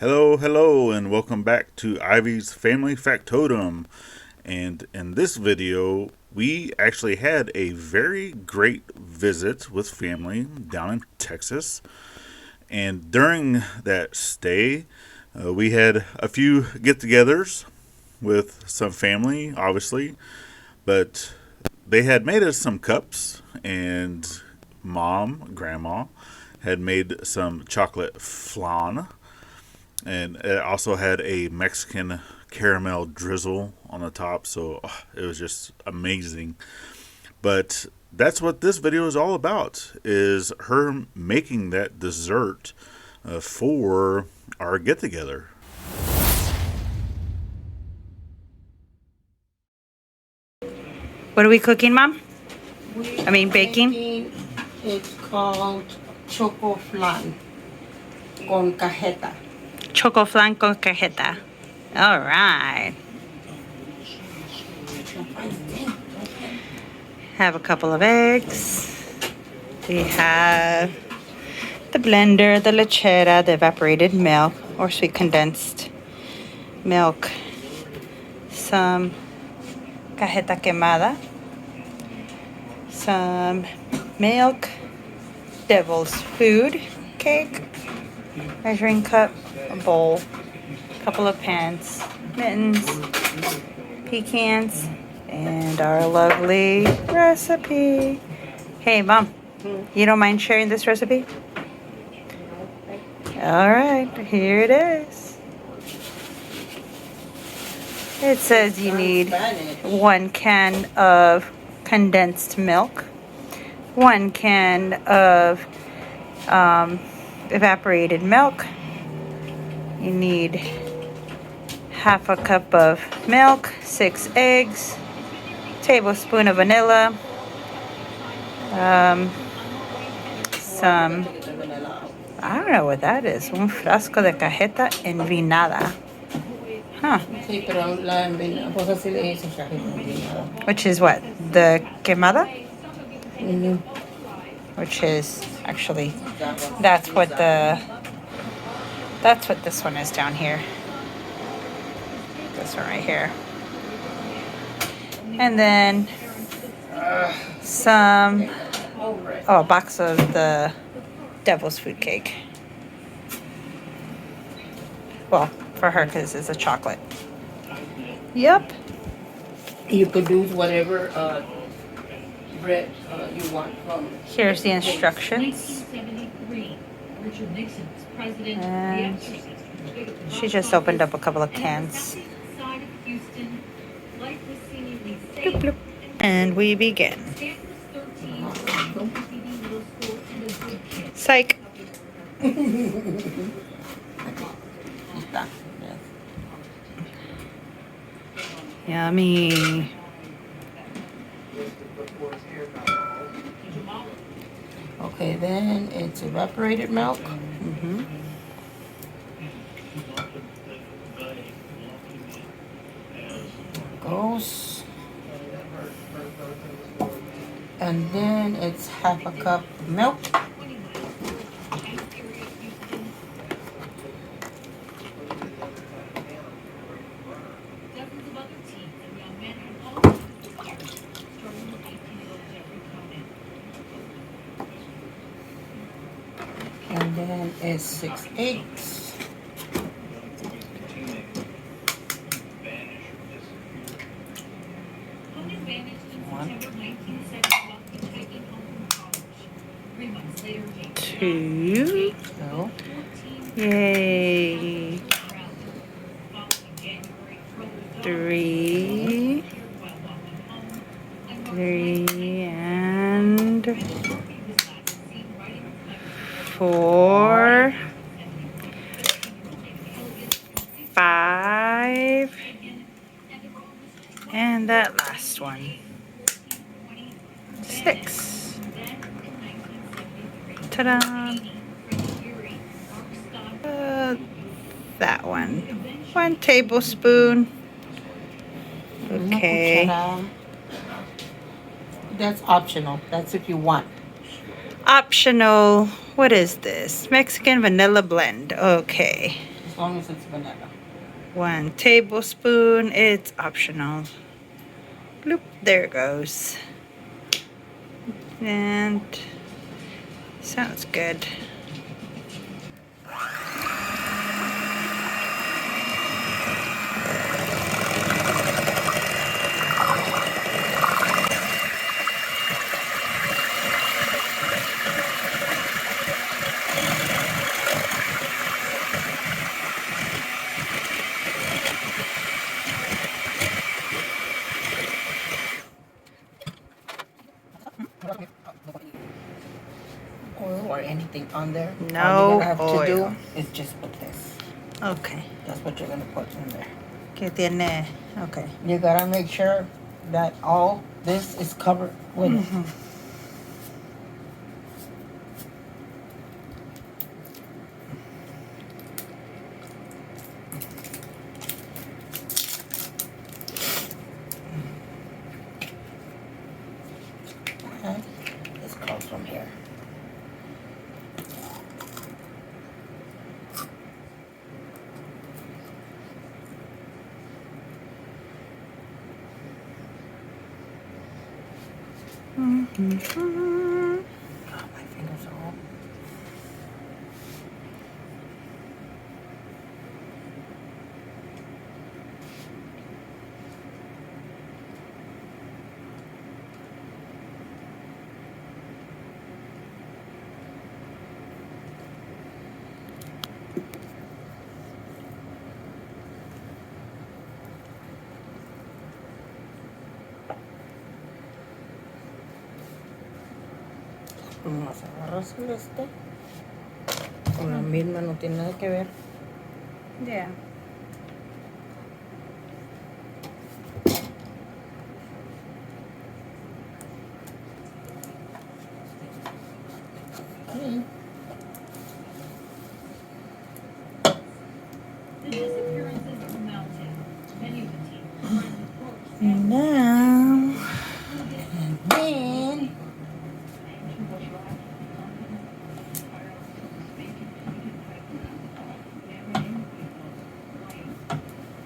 Hello, and welcome back to Ivy's Family Factotum. And in this video, we actually had a very great visit with family down in Texas. And during that stay, we had a few get togethers with some family, obviously. But they had made us some cups, and grandma, had made some chocolate flan, and it also had a Mexican caramel drizzle on the top, so it was just amazing. But that's what this video is all about, is her making that dessert for our get-together. What are we cooking, Mom? Baking? It's called Choco Flan con cajeta. Choco Flan con cajeta. All right. Have a couple of eggs. We have the blender, the lechera, the evaporated milk or sweet condensed milk, some cajeta quemada, some milk, devil's food cake, measuring cup, a bowl, a couple of pans, mittens, pecans, and our lovely recipe. Hey, Mom, you don't mind sharing this recipe? All right, here it is. It says you need 1 can of condensed milk, 1 can of evaporated milk. You need half a cup of milk, 6 eggs, tablespoon of vanilla, some, I don't know what that is, un frasco de cajeta envinada. Huh. Which is what? The quemada? Mm-hmm. Which is actually, that's what this one is down here. This one right here. And then a box of the devil's food cake. Well, for her, because it's a chocolate. Yep. You could use whatever bread you want from. Here's the instructions. And she just opened up a couple of cans. Bloop, bloop. And we begin. Psych. Yummy. Okay, then it's evaporated milk. Mm-hmm. Goes. And then it's half a cup of milk. And then it's 6 eggs. One. 2. So, Yay. 3. 3 and 4. 5. And that last one. 6. Ta-da! That one. 1 tablespoon. Okay. That's optional. That's if you want. Optional. What is this? Mexican vanilla blend. Okay. As long as it's vanilla. 1 tablespoon. It's optional. Bloop, there it goes. And sounds good. Oil or anything on there. No All you're gonna have oil. to do is just put this. Okay. That's what you're gonna put in there. ¿Qué tiene? Okay. You gotta make sure that all this is covered with it. Okay. This comes from here. God, my fingers are all. Nomás agarras el con la misma, no tiene nada que ver. Yeah. The disappearances of the mountain. Many of the team are in the course. Now, and then,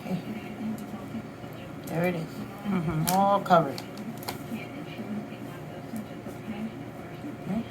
okay, there it is, all covered. Okay.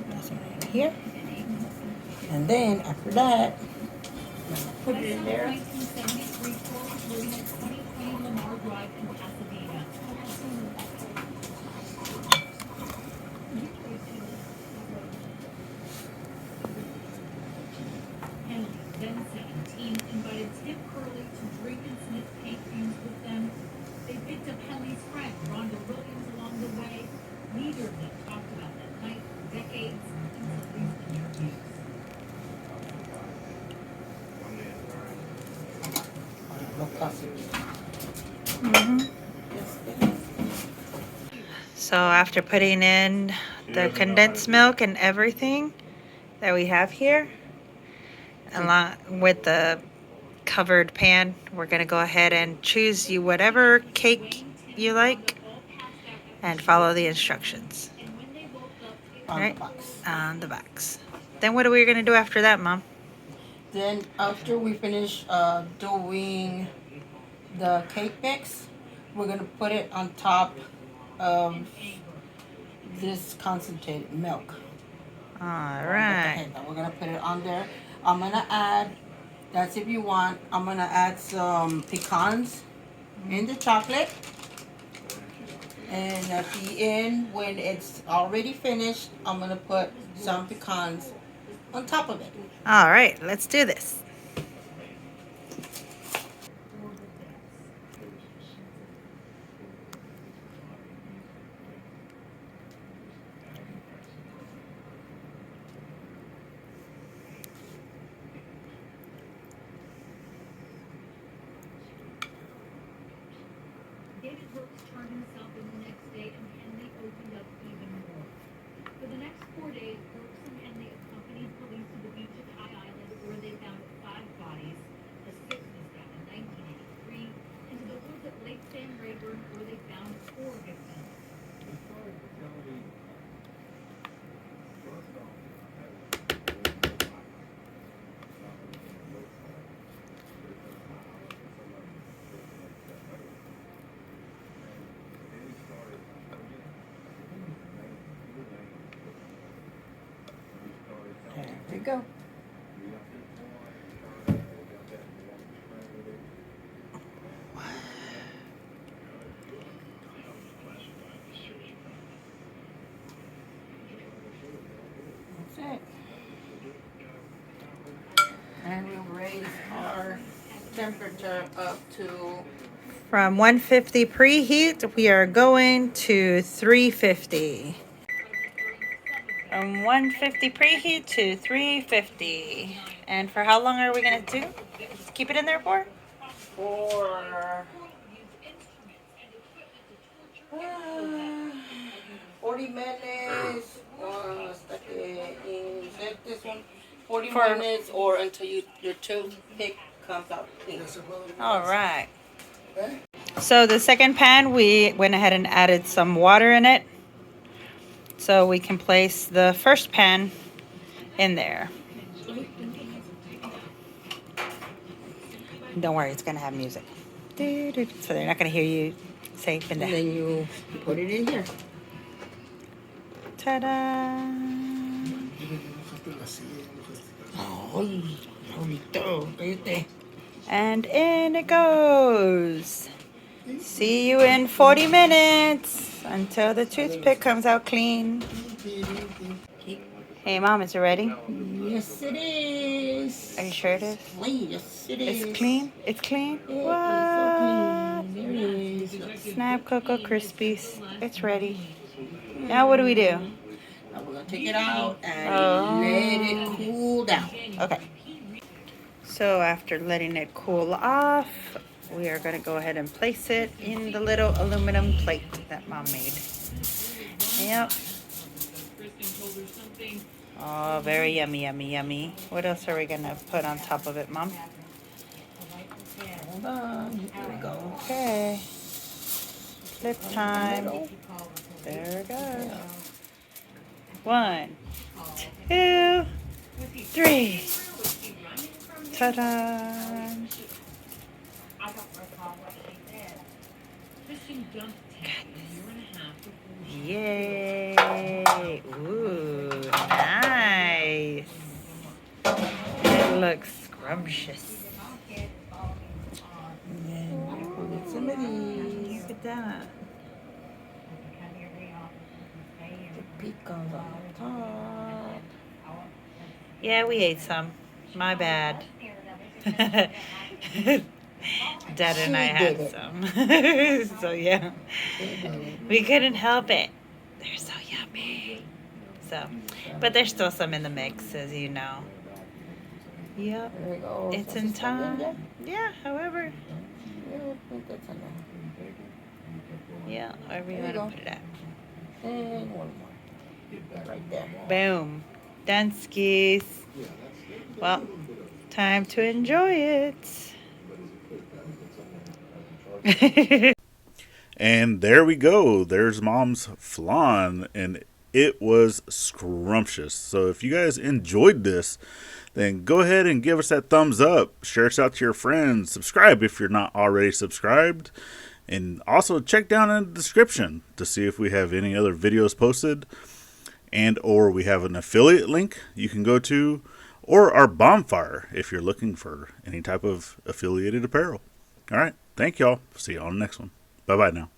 That's it right here, and then after that, put it in there. 1973 Taurus living at 2020 Lamar Drive in Pasadena. Henry, then 17, invited Skip Curley to drink and sniff paint fumes with them. They picked up Henley's friend, Rhonda Williams, along the way. Neither of them talked about that night for decades until these interviews. So after putting in the condensed milk and everything that we have here, along with the covered pan, we're gonna go ahead and choose you whatever cake you like and follow the instructions. On Right? the box. On the box. Then what are we gonna do after that, Mom? Then after we finish doing the cake mix, we're gonna put it on top of this concentrated milk. All right. We're gonna put it on there. I'm gonna add, that's if you want, I'm gonna add some pecans in the chocolate. And at the end, when it's already finished, I'm gonna put some pecans on top of it. All right, let's do this. David Brooks turned himself in the next day, and Henley opened up even more. For the next 4 days, Brooks and Henley accompanied police to the beach of High Island, where they found There we go. That's it. And we'll raise our temperature up to From 150 preheat, we are going to 350. From 150 preheat to 350. And for how long are we going to do? Keep it in there for? for 40 minutes. Stuck it in this one. 40 For- minutes or until your toothpick comes out clean. All right. So the second pan, we went ahead and added some water in it, so we can place the first pan in there. Don't worry, it's gonna have music. So they're not gonna hear you say And pendeja. then you put it in here. Ta-da! And in it goes. See you in 40 minutes until the toothpick comes out clean. Hey, Mom, is it ready? Yes, it is. Are you sure it is? Clean. Yes, it is. It's clean? It's clean? It is What? so clean. There it is. Snap Cocoa Krispies. It's ready. Now what do we do? Now we're going to take it out and Oh. let it cool down. Okay. So after letting it cool off, we are going to go ahead and place it in the little aluminum plate that Mom made. Yep. Oh, very yummy, yummy, yummy. What else are we going to put on top of it, Mom? Hold on. Here we go. Okay. Flip time. There we go. 1, 2, 3. Ta-da! Yay! Ooh, nice. It looks scrumptious. And then we'll get some of these. Look at that. The pecans on top. Yeah, we ate some. My bad. Dad and I She did had it. some. So yeah, we couldn't help it. They're so yummy. So, but there's still some in the mix, as you know. Yep, There we go. it's So in just put it in time. there. Yeah, however. Yeah, I think that's enough. Yeah, wherever you There want you to go. put it at. And one more. Right there. Boom. Done skis. Well, time to enjoy it. And there we go. There's Mom's flan, and it was scrumptious. So if you guys enjoyed this, then go ahead and give us that thumbs up. Share us out to your friends. Subscribe if you're not already subscribed. And also check down in the description to see if we have any other videos posted, and or we have an affiliate link you can go to, or our bonfire if you're looking for any type of affiliated apparel. All right. Thank y'all. See you on the next one. Bye-bye now.